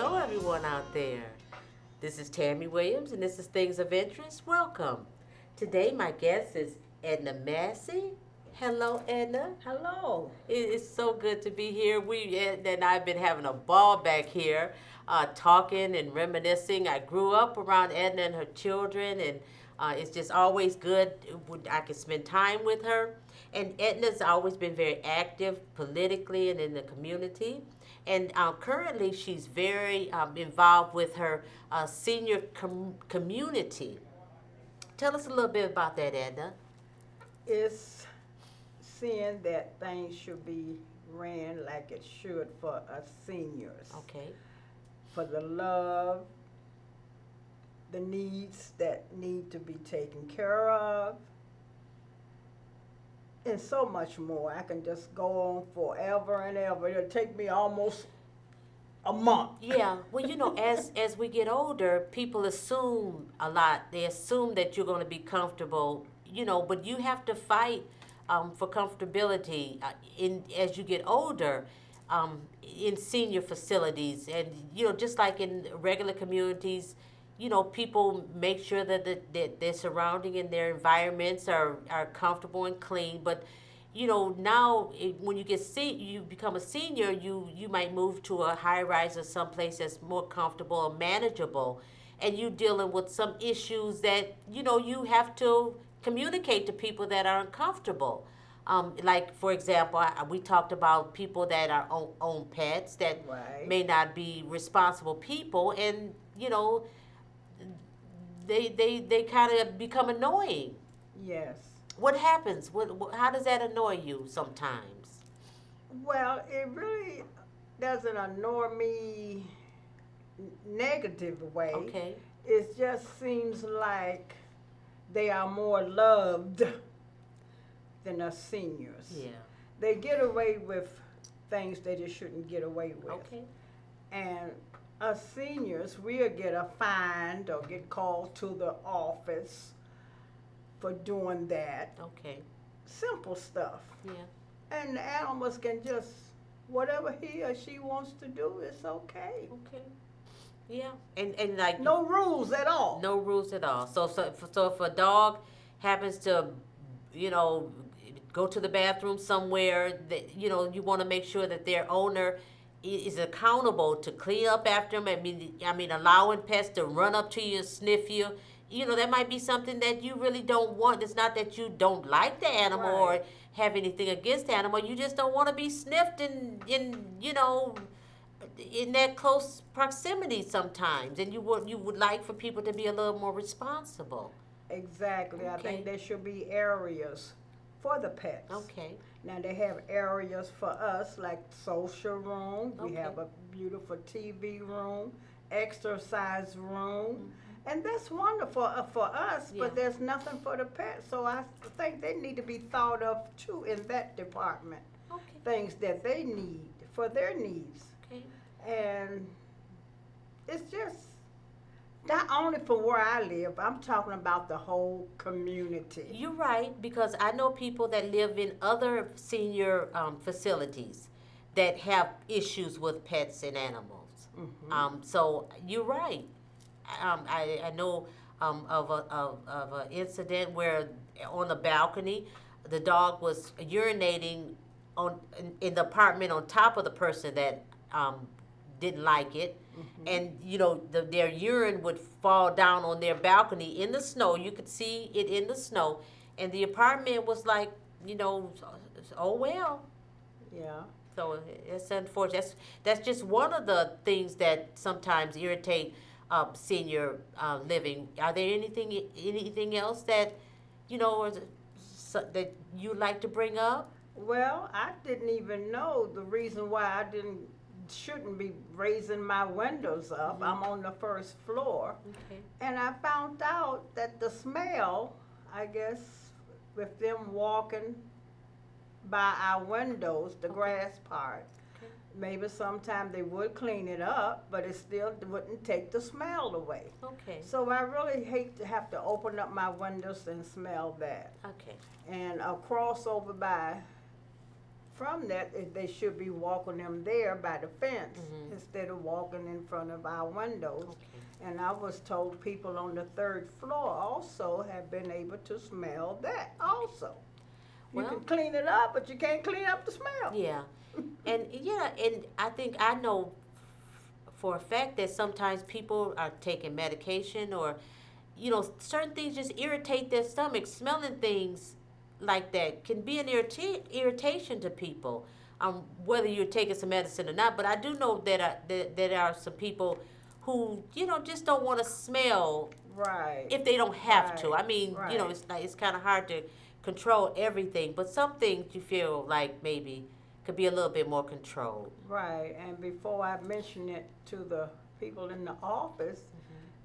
hello everyone out there. This is Tammy Williams and this is Things of Interest. Welcome. Today my guest is Edna Massey. Hello, Edna. Hello. It is so good to be here. Edna and I have been having a ball back here, talking and reminiscing. I grew up around Edna and her children, and it's just always good when I can spend time with her. And Edna's always been very active politically and in the community. And currently, she's very involved with her senior community. Tell us a little bit about that, Edna. It's seeing that things should be ran like it should for us seniors. Okay. For the love, the needs that need to be taken care of, and so much more. I can just go on forever and ever. It'll take me almost a month. Yeah, well, as we get older, people assume a lot. They assume that you're going to be comfortable, but you have to fight for comfortability in as you get older in senior facilities, and just like in regular communities, people make sure that their surrounding and their environments are comfortable and clean, but now when you become a senior, you might move to a high rise or someplace that's more comfortable or manageable, and you dealing with some issues that you have to communicate to people that are uncomfortable. Like for example, we talked about people that are own pets that Right. may not be responsible people, and they kind of become annoying. Yes. What happens? How does that annoy you sometimes? Well, it really doesn't annoy me negative way. Okay. It just seems like they are more loved than us seniors. Yeah. They get away with things they just shouldn't get away with. Okay. And us seniors, we'll get a fine or get called to the office for doing that. Okay. Simple stuff. Yeah. And the animals can just, whatever he or she wants to do, it's okay. Okay. Yeah. And like No rules at all. no rules at all. So if a dog happens to, go to the bathroom somewhere, that you want to make sure that their owner is accountable to clean up after them. I mean, allowing pets to run up to you and sniff you. That might be something that you really don't want. It's not that you don't like the animal Right. or have anything against the animal. You just don't want to be sniffed in that close proximity sometimes, and you would like for people to be a little more responsible. Exactly. I Okay. think there should be areas for the pets. Okay. Now they have areas for us like social room. We Okay. have a beautiful TV room, exercise room, and that's wonderful for us. Yeah. But there's nothing for the pets, so I think they need to be thought of too in that department. Okay. Things that they need for their needs, Okay. and it's just not only for where I live. I'm talking about the whole community. You're right, because I know people that live in other senior facilities that have issues with pets and animals. So you're right. I know of an incident where on the balcony, the dog was urinating in the apartment on top of the person that didn't like it, and their urine would fall down on their balcony in the snow. You could see it in the snow, and the apartment was like, oh well. Yeah. So it's unfortunate. That's just one of the things that sometimes irritate senior living. Are there anything else that that you like to bring up? Well, I didn't even know the reason why I shouldn't be raising my windows up. I'm on the first floor, Okay. and I found out that the smell, I guess, with them walking by our windows, the grass part, Okay. maybe sometime they would clean it up, but it still wouldn't take the smell away. Okay. So I really hate to have to open up my windows and smell that. Okay. And across over by from that, they should be walking them there by the fence Mhm. instead of walking in front of our windows. Okay. And I was told people on the third floor also have been able to smell that also. You Well, can clean it up, but you can't clean up the smell. yeah. And yeah, and I think I know for a fact that sometimes people are taking medication or, certain things just irritate their stomach. Smelling things like that can be an irritation to people, whether you're taking some medicine or not. But I do know that there are some people who, just don't want to smell Right, if they don't have to. right, I mean, right, it's kind of hard to control everything, but some things you feel like maybe could be a little bit more controlled. right. And before I mentioned it to the people in the office,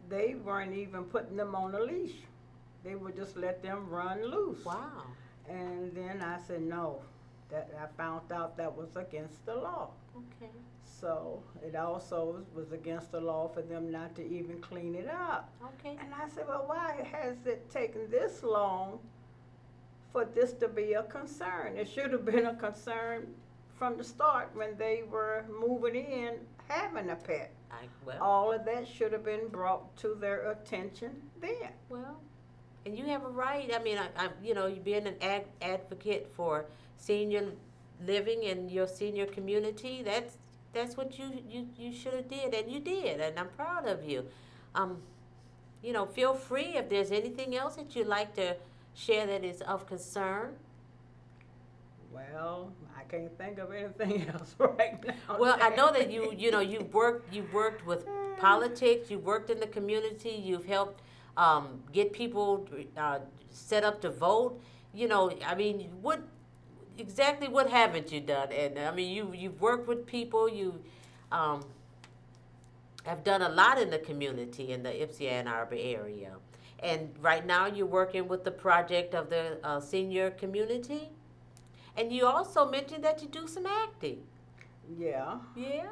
they weren't even putting them on a leash. They would just let them run loose. Wow. And then I said, no, that I found out that was against the law. Okay. So it also was against the law for them not to even clean it up. Okay. And I said, well, why has it taken this long for this to be a concern? It should have been a concern from the start when they were moving in having a pet. Well, All of that should have been brought to their attention then. well, and you have a right. I mean, you being an advocate for senior living in your senior community. That's what you should have did, and you did, and I'm proud of you. Um, feel free if there's anything else that you'd like to share that is of concern. Well, I can't think of anything else right now. Well, I know that you've worked with politics, you've worked in the community, you've helped get people set up to vote. I mean, what haven't you done? And I mean, you've worked with people, you um, have done a lot in the community in the Ypsi Ann Arbor area. And right now, you're working with the project of the senior community. And you also mentioned that you do some acting. Yeah. Yeah.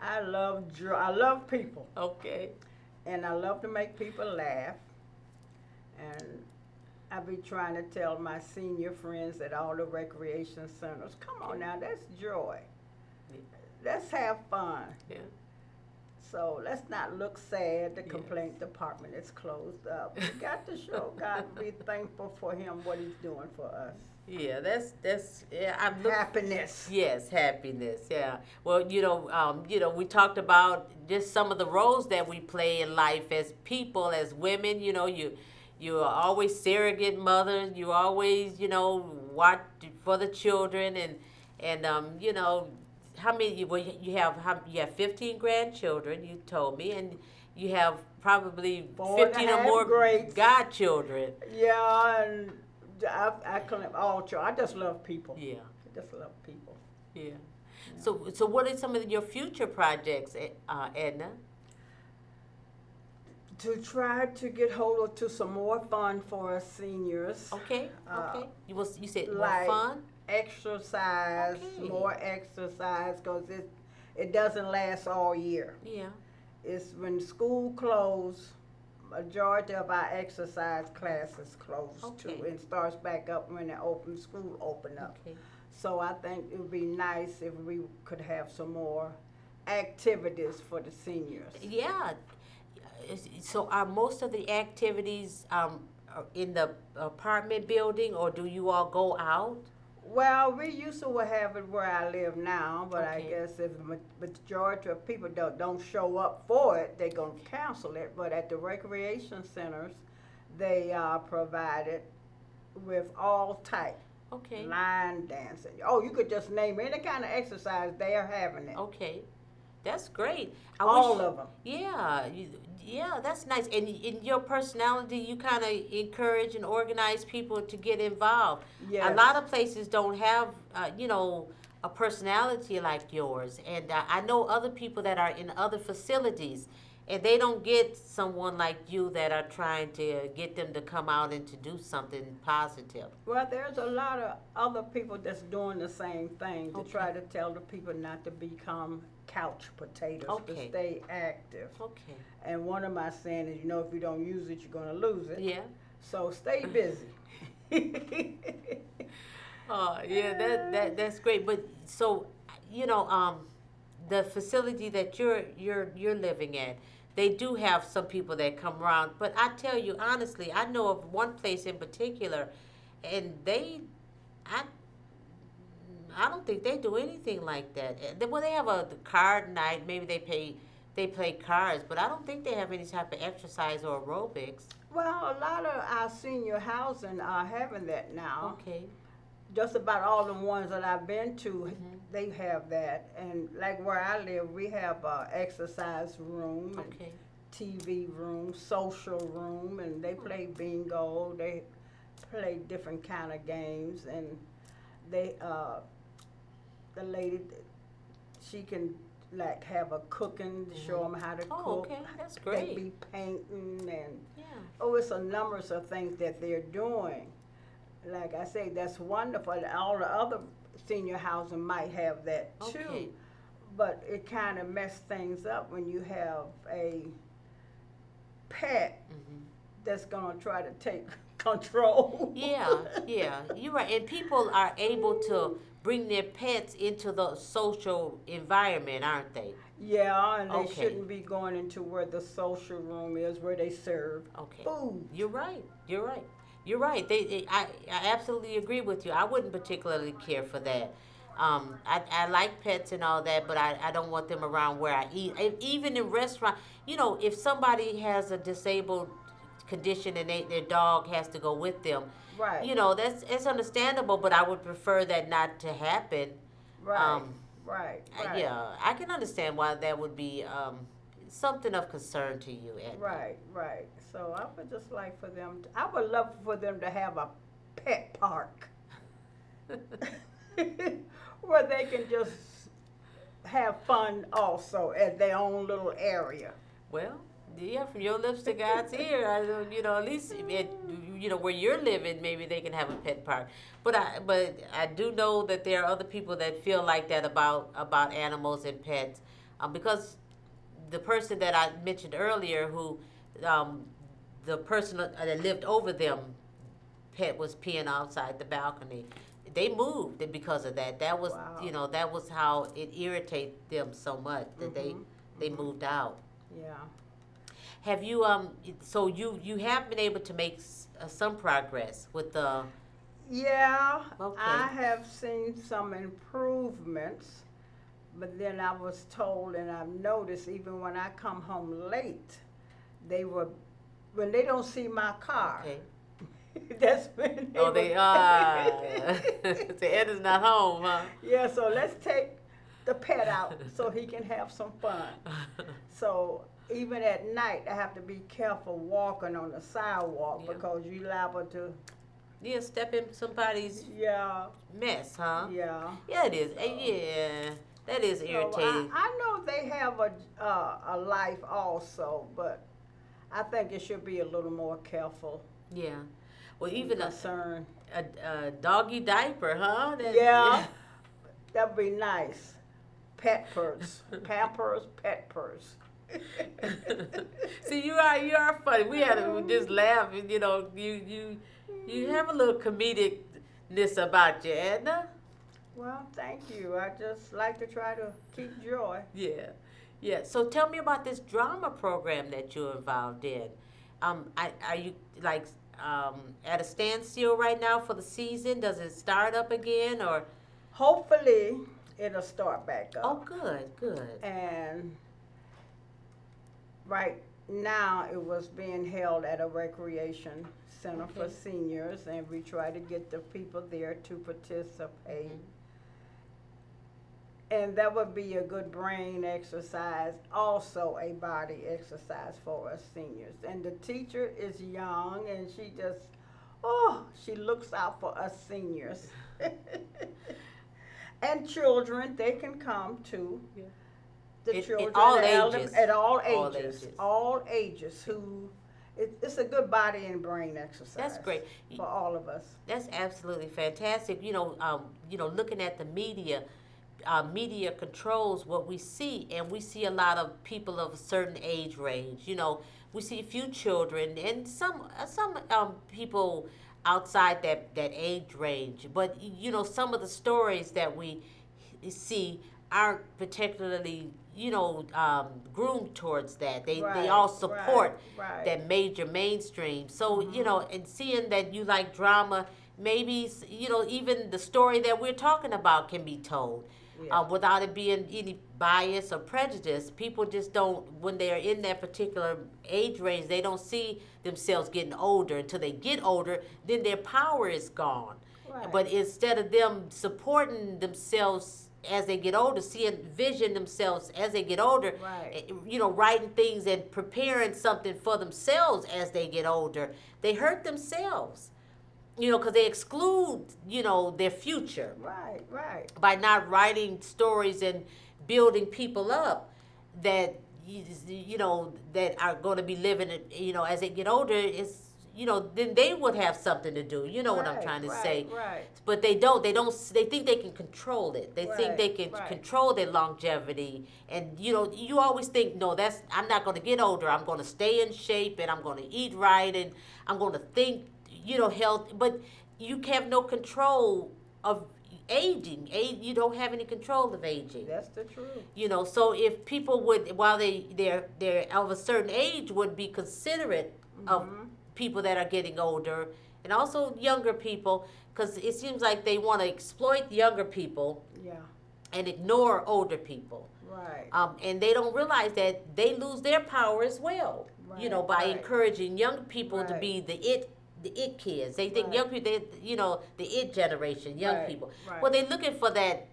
I love people, Okay. and I love to make people laugh. And I be trying to tell my senior friends at all the recreation centers, come on now, that's joy. Let's have fun. Yeah. So let's not look sad. The complaint department is closed up. We got to show God, be thankful for Him, what He's doing for us. Yeah, that's yeah. Happiness. Yes, happiness. Yeah. Well, we talked about just some of the roles that we play in life as people, as women. You are always surrogate mothers. You always, watch for the children, and how many? Well, you have 15 grandchildren. You told me, and you have probably 15 or more greats. godchildren. Yeah, and I claim all children. I just love people. Yeah. I just love people. Yeah. So what are some of your future projects, Edna? To try to get hold to some more fun for us seniors. Okay. Okay. You said more like fun. Exercise, Okay. more exercise, because it doesn't last all year. Yeah. It's when school closed, majority of our exercise classes closed Okay. too, and starts back up when school open up. Okay. So I think it would be nice if we could have some more activities for the seniors. Yeah. So are most of the activities in the apartment building, or do you all go out? Well, we used to have it where I live now, but I Okay. guess if the majority of people don't show up for it, they're going to cancel it. But at the recreation centers, they are provided with all type. Okay. Line dancing. Oh, you could just name any kind of exercise, they are having it. Okay. That's great. All of them. Yeah, yeah, that's nice. And in your personality, you kind of encourage and organize people to get involved. Yes. A lot of places don't have, a personality like yours. And I know other people that are in other facilities, and they don't get someone like you that are trying to get them to come out and to do something positive. Well, there's a lot of other people that's doing the same thing to Okay. try to tell the people not to become couch potatoes, Okay. to stay active. Okay. And one of my saying is, if you don't use it, you're going to lose it. Yeah. So stay busy. Oh, yeah, that's great. But so, you know, the facility that you're living at, they do have some people that come around. But I tell you honestly, I know of one place in particular, and I I don't think they do anything like that. Well, they have a the card night. Maybe they play cards, but I don't think they have any type of exercise or aerobics. Well, a lot of our senior housing are having that now. Okay. Just about all the ones that I've been to, Mhm. they have that. And like where I live, we have a exercise room and Okay. TV room, social room, and they play bingo. They play different kind of games, and they the lady, she can like have a cooking, show them how to Oh, cook. okay. That's They great. be painting and Yeah. oh, it's a numbers of things that they're doing. Like I say, that's wonderful. All the other senior housing might have that too, Okay. but it kind of messed things up when you have a pet Mhm. that's gonna try to take control. Yeah, yeah, you're right. And people are able to bring their pets into the social environment, aren't they? Yeah, and they Okay, shouldn't be going into where the social room is, where they serve okay. food. You're right. You're right. You're right. I absolutely agree with you. I wouldn't particularly care for that. I like pets and all that, but I don't want them around where I eat. Even in restaurant, if somebody has a disabled condition and their dog has to go with them, Right, that's it's understandable, but I would prefer that not to happen. right, Um, right, right, yeah, I can understand why that would be something of concern to you, Edna. right, right. So I would just like for them. I would love for them to have a pet park where they can just have fun also at their own little area. Well, yeah, from your lips to God's ear, at least where you're living, maybe they can have a pet park. But I do know that there are other people that feel like that about animals and pets, because the person that I mentioned earlier, who um, the person that lived over them, pet was peeing outside the balcony. They moved because of that. That was Wow. that was how it irritated them so much that Mhm. they moved out. Yeah. Have you so you have been able to make some progress with the Yeah, okay. I have seen some improvements, but then I was told and I've noticed even when I come home late, they were when they don't see my car. Okay. That's when they Oh, were. they so Ed is not home, huh? Yeah, so let's take the pet out so he can have some fun. So even at night, I have to be careful walking on the sidewalk Yeah. because you liable to. Yeah, step in somebody's Yeah, mess, huh? yeah. Yeah, it is. So, Yeah, that is so irritating. I know they have a life also, but I think it should be a little more careful Yeah. Well, and even concerned. a doggy diaper, huh? Yeah, that'd be nice. Pet purse, Pampers, pet purse. See, you are funny. We had to just laugh, and you have a little comedicness about you, Edna. Well, thank you. I just like to try to keep joy. Yeah, yeah. So tell me about this drama program that you're involved in. Are you like at a standstill right now for the season? Does it start up again or? Hopefully, it'll start back Oh, up. good, good. And right now, it was being held at a recreation center for Okay. seniors, and we try to get the people there to participate. Mhm. And that would be a good brain exercise, also a body exercise for us seniors. And the teacher is young, and she just, oh, she looks out for us seniors. And children, they can come too. Yeah. The In children, all the elder, ages. at all All ages, ages. all ages. Who, it's a good body and brain exercise. That's great. For all of us. That's absolutely fantastic. Looking at the media, media controls what we see, and we see a lot of people of a certain age range. We see a few children and some people outside that age range. But some of the stories that we see aren't particularly groomed towards that. They Right, all right, support right. that major mainstream. So Mm-hmm. and seeing that you like drama, maybe even the story that we're talking about can be told Yeah. without it being any bias or prejudice. People just don't, when they're in that particular age range, they don't see themselves getting older. Until they get older, then their power is gone. Right. But instead of them supporting themselves as they get older, seeing vision themselves as they get older, Right. writing things and preparing something for themselves as they get older, they hurt themselves, because they exclude, their future Right. Right. by not writing stories and building people up that that are going to be living it, as they get older. It's then they would have something to do. You know what I'm Right. trying to Right. say. Right. But they think they can control it. They think Right. they can Right. control their longevity. And you always think, no, that's I'm not going to get older. I'm going to stay in shape, and I'm going to eat right, and I'm going to think, health. But you have no control of aging. You don't have any control of aging. That's the truth. So if people would, while they're of a certain age, would be considerate of Mm-hmm. people that are getting older, and also younger people, because it seems like they want to exploit younger people Yeah. and ignore older people. Right. And they don't realize that they lose their power as well. Right. By Right. encouraging young people to Right. be the it kids. They think Right. young people, the it generation, young Right. people. Right. Well, they're looking for that.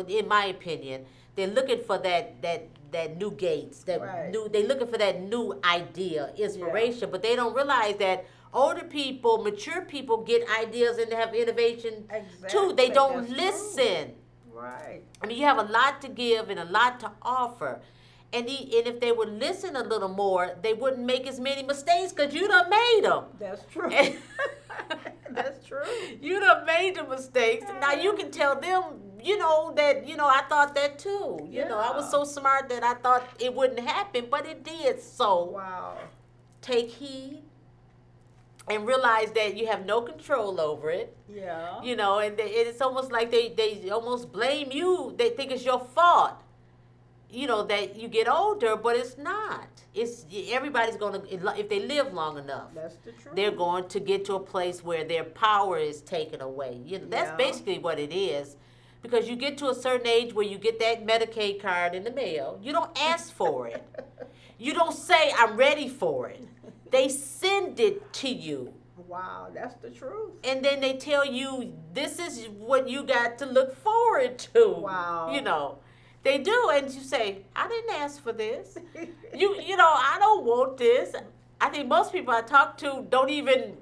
In my opinion, they're looking for that new Gates, that Right. new. They're looking for that new idea, inspiration, but they don't realize that older people, mature people, get ideas and have innovation too. Exactly. They don't That's listen. true. Right. I mean, you have a lot to give and a lot to offer. And if they would listen a little more, they wouldn't make as many mistakes because you done made them. That's true. That's true. You done made the mistakes. Now you can tell them, that, I thought that too. I was Yeah. so smart that I thought it wouldn't happen, but it did. So Wow. take heed and realize that you have no control over it. Yeah. And it's almost like they almost blame you. They think it's your fault. That you get older, but it's not. It's everybody's going to, if they live long enough, That's the truth. they're going to get to a place where their power is taken away. That's Yeah. basically what it is. Because you get to a certain age where you get that Medicaid card in the mail. You don't ask for it. You don't say, I'm ready for it. They send it to you. Wow, that's the truth. And then they tell you, this is what you got to look forward to. Wow. They do. And you say, I didn't ask for this. I don't want this. I think most people I talk to don't even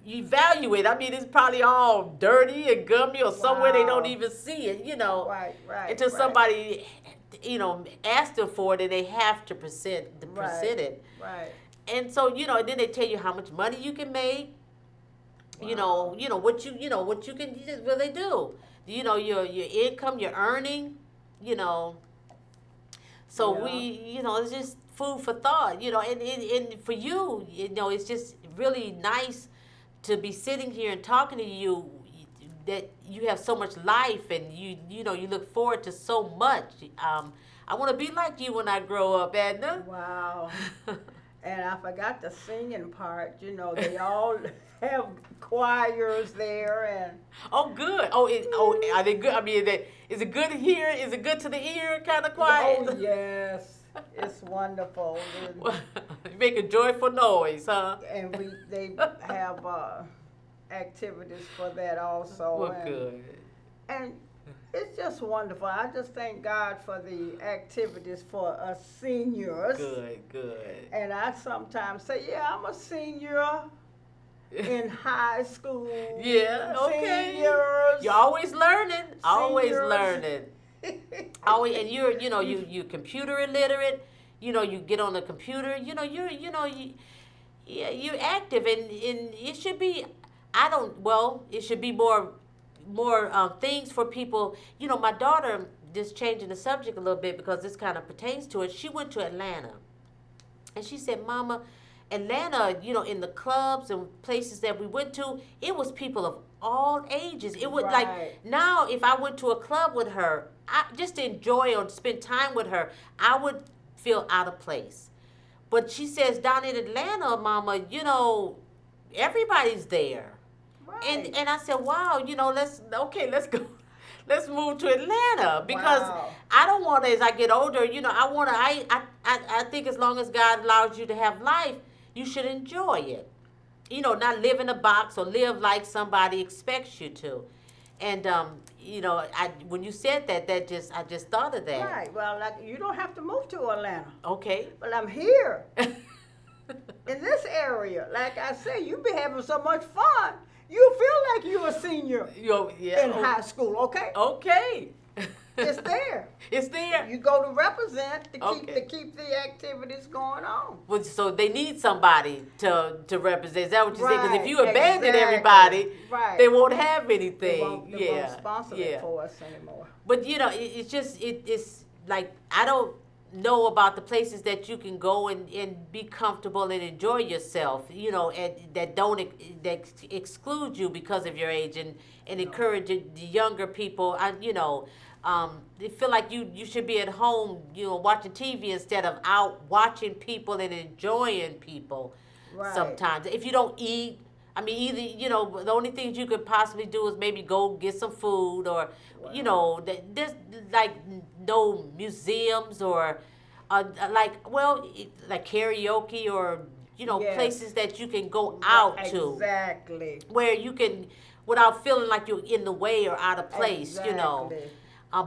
evaluate. I mean, it's probably all dirty and gummy or somewhere they don't Wow. even see it, Right, right. until right. somebody, asks them for it and they have to present Right. it. Right. And so, and then they tell you how much money you can make. Wow. What you can, what they do. Your income, your earning, So Yeah. it's just food for thought, and for you, it's just really nice to be sitting here and talking to you, that you have so much life, and you look forward to so much. I want to be like you when I grow up, Edna. Wow. And I forgot the singing part. They all have choirs there, and Oh, good. Are they good? I mean, is it good here? Is it good to the ear kind of quiet? oh yes, it's wonderful. You make a joyful noise, huh? And they have activities for that also. Well, and, good. and it's just wonderful. I just thank God for the activities for us seniors. Good. And I sometimes say, yeah, I'm a senior in high school. Yeah, okay. Seniors. You're always learning. Always Seniors. learning. Always, and you're computer illiterate. You get on the computer. You're active, and it should be. It should be more things for people. My daughter, just changing the subject a little bit because this kind of pertains to it. She went to Atlanta, and she said, "Mama," Atlanta, in the clubs and places that we went to, it was people of all ages. It would like Right. now if I went to a club with her, I just to enjoy or spend time with her, I would feel out of place. But she says down in Atlanta, Mama, everybody's there. And Right. and I said, wow, let's go. Let's move to Atlanta because Wow. I don't want to, as I get older, I want to, I think as long as God allows you to have life, you should enjoy it. Not live in a box or live like somebody expects you to. And, when you said that, I just thought of that. Right. Well, like you don't have to move to Atlanta. Okay. But I'm here in this area. Like I say, you be having so much fun. You feel like you're a senior Yeah. in high school, okay? Okay. It's there. It's there. You go to represent to Okay. keep the activities going on. Well, so they need somebody to represent. Is that what you say? Because if Right, you abandon exactly. everybody, Right. they won't have anything. They won't sponsor yeah. it for us anymore. But it's just it's like I don't know about the places that you can go and be comfortable and enjoy yourself. And that exclude you because of your age and No. encourage the younger people. They feel like you should be at home, watching TV instead of out watching people and enjoying people. Right. Sometimes, if you don't eat, I mean, either the only things you could possibly do is maybe go get some food, or there's like no museums or like karaoke or Yes. places that you can go out to Exactly. where you can without feeling like you're in the way or out of place. Exactly.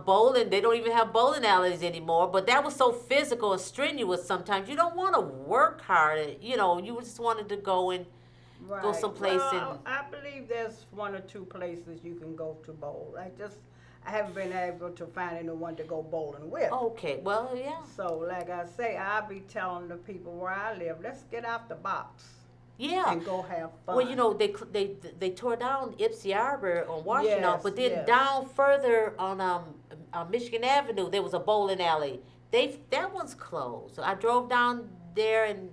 Bowling, they don't even have bowling alleys anymore, but that was so physical and strenuous sometimes. You don't want to work hard, you just wanted to go and Right. go someplace Well, I believe there's one or two places you can go to bowl. I haven't been able to find anyone to go bowling with. okay, well, yeah. So, like I say, I'll be telling the people where I live, let's get out the box Yeah. and go have fun. Well, they tore down Ipsy Arbor on Washington, Yes, but then yes. down further on Michigan Avenue, there was a bowling alley. That one's closed. So I drove down there, and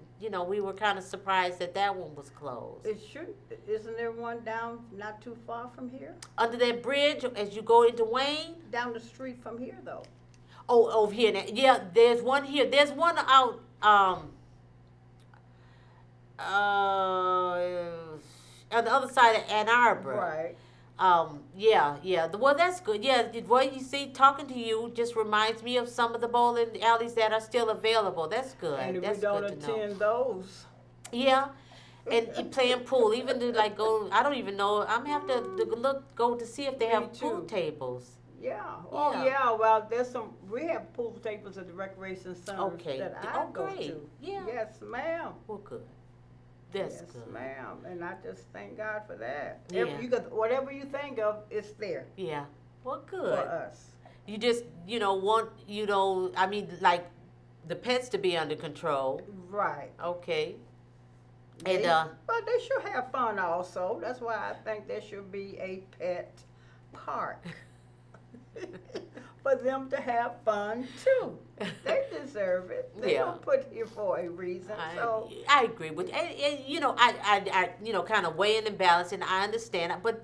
we were kind of surprised that one was closed. Isn't there one down not too far from here? Under that bridge, as you go into Wayne. Down the street from here, though. Oh, over here. Yeah, there's one here. There's one out. On the other side of Ann Arbor. Right. Yeah. Well, that's good. Yeah, well, you see, talking to you just reminds me of some of the bowling alleys that are still available. That's good. And if That's we don't good to know. attend those, Yeah, and playing pool, even to like go. I don't even know. I'm gonna have to go to see if they Me have pool too. tables. yeah. Oh, Yeah. yeah. Well, we have pool tables at the recreation center Okay. that I Oh, go great. to. Yeah. Yes, ma'am. Well, good. That's Yes, good. ma'am. And I just thank God for that. Yeah. Whatever you think of, it's there Yeah. Well, for good. us. You just want I mean, like the pets to be under control. Right. Okay. They, And but they should have fun also. That's why I think there should be a pet park for them to have fun too. They deserve it. They Yeah. were put here for a reason. So I agree with and I kind of weighing and balancing. I understand, but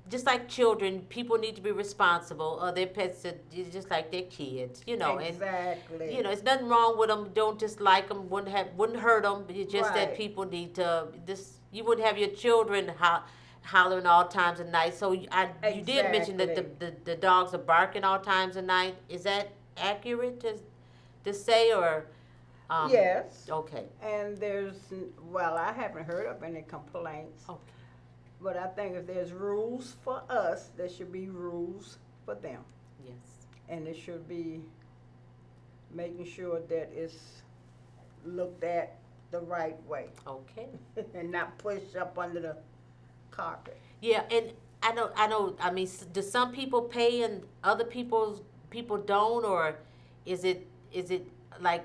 just like children, people need to be responsible. Their pets are just like their kids, exactly. And it's nothing wrong with them. Don't dislike them. Wouldn't hurt them. It's just that Right. people need to. You wouldn't have your children hollering all times of night. So you did mention that Exactly. the dogs are barking all times of night. Is that accurate to say or? Yes. Okay. And I haven't heard of any complaints. Okay. But I think if there's rules for us, there should be rules for them. Yes. And it should be making sure that it's looked at the right way Okay. and not pushed up under the carpet. Yeah, and I know. I mean, do some people pay and other people don't, or is it like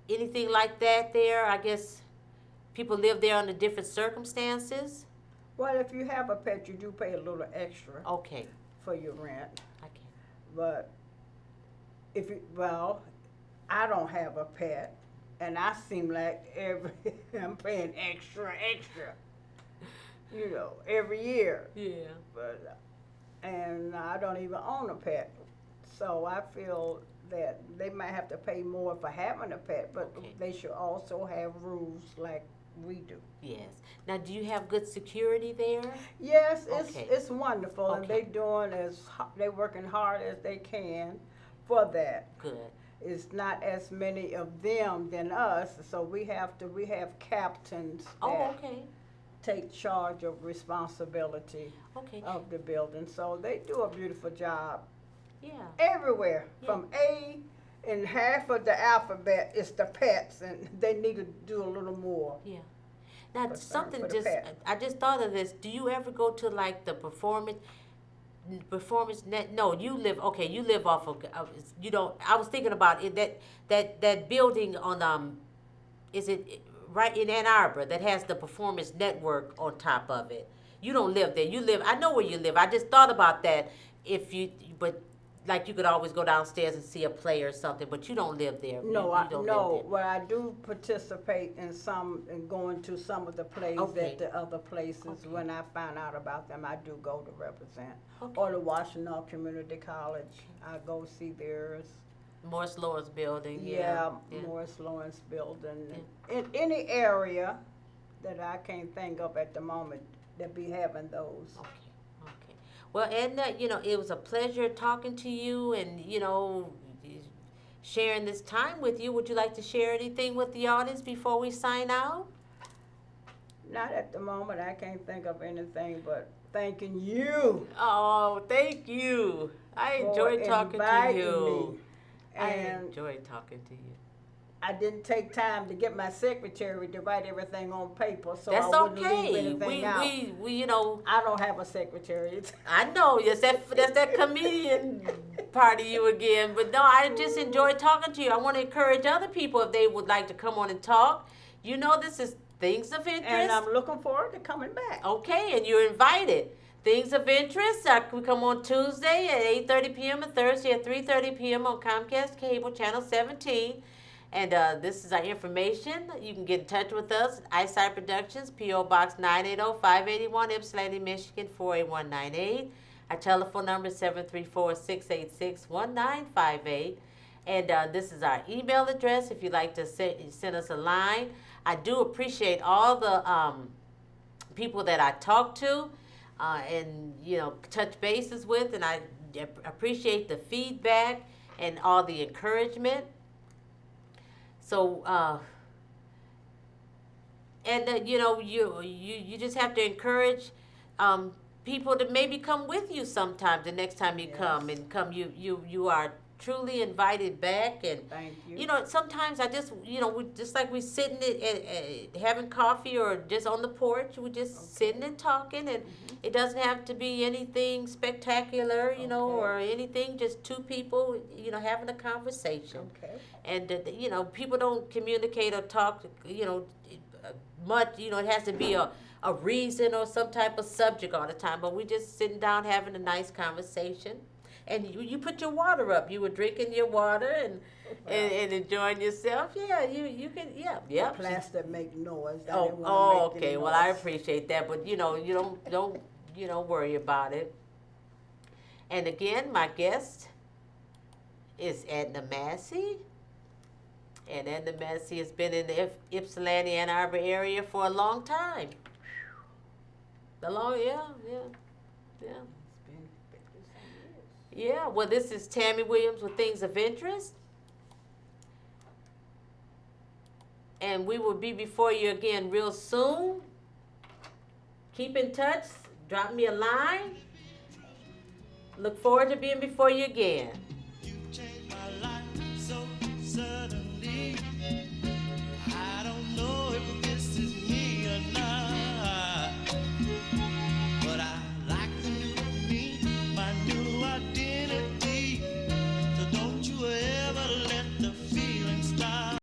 anything like that there? I guess people live there under different circumstances. Well, if you have a pet, you do pay a little extra Okay. for your rent. Okay. But I don't have a pet, and I seem like I'm paying extra, every year. Yeah. But and I don't even own a pet, so I feel that they might have to pay more for having a pet, but Okay. they should also have rules like we do. Yes. Now, do you have good security there? Yes, Okay. it's wonderful, and Okay. they working hard as they can for that. Good. It's not as many of them than us, so we have captains Oh, that okay. take charge of responsibility Okay. of the building. So they do a beautiful job Yeah. everywhere, Yeah. from A, and half of the alphabet is the pets, and they need to do a little more. Yeah. Now, Concern something for the just, pet. I just thought of this. Do you ever go to like the performance net? No, you live, okay, you live off of, you don't, I was thinking about it, that building on, is it right in Ann Arbor that has the performance network on top of it? You don't live there. You live, I know where you live. I just thought about that. If you, but like you could always go downstairs and see a play or something, but you don't live there. No, you don't live there. well, I do participate in going to some of the plays Okay. at the other places. Okay. When I find out about them, I do go to represent. Okay. Or the Washington Community College, I go see theirs. Morris Lawrence building. Yeah, Yeah. Morris Lawrence Building. In any area that I can't think of at the moment, that be having those. Okay. Okay. Well, Edna, it was a pleasure talking to you and, sharing this time with you. Would you like to share anything with the audience before we sign out? Not at the moment. I can't think of anything but thanking you. Oh, thank you. I for enjoyed talking to inviting you. me. I And enjoyed talking to you. I didn't take time to get my secretary to write everything on paper, so That's I wouldn't okay. leave anything out. We I don't have a secretary. I know, yes, that's that comedian part of you again. But no, I just enjoyed talking to you. I want to encourage other people if they would like to come on and talk. This is Things of Interest. And I'm looking forward to coming back. Okay, and you're invited. Things of Interest, we come on Tuesday at 8:30 p.m. and Thursday at 3:30 p.m. on Comcast Cable Channel 17. And this is our information. You can get in touch with us. Eyesight Productions, P.O. Box 980-581, Ypsilanti, Michigan 48198. Our telephone number is 734-686-1958. And this is our email address if you'd like to send us a line. I do appreciate all the people that I talk to and, touch bases with. And I appreciate the feedback and all the encouragement. So, you just have to encourage people to maybe come with you sometime the next time you Yes. come you are truly invited back. And Thank you. sometimes I just we just like we sitting having coffee or just on the porch, we just sitting and talking, and it doesn't have to be anything spectacular, or anything, just two people having a conversation. Okay. And people don't communicate or talk much. It has to be a reason or some type of subject all the time, but we just sitting down having a nice conversation. And you put your water up. You were drinking your water and enjoying yourself. Yeah, you can. Yeah. The plastic make noise. I didn't wanna Oh, make okay. any Well, I noise. appreciate that, but you don't worry about it. And again, my guest is Edna Massey. And Edna Massey has been in the Ypsilanti, Ann Arbor area for a long time. Yeah. It's been 50-some years. Yeah, well, this is Tammy Williams with Things of Interest. And we will be before you again real soon. Keep in touch. Drop me a line. Look forward to being before you again.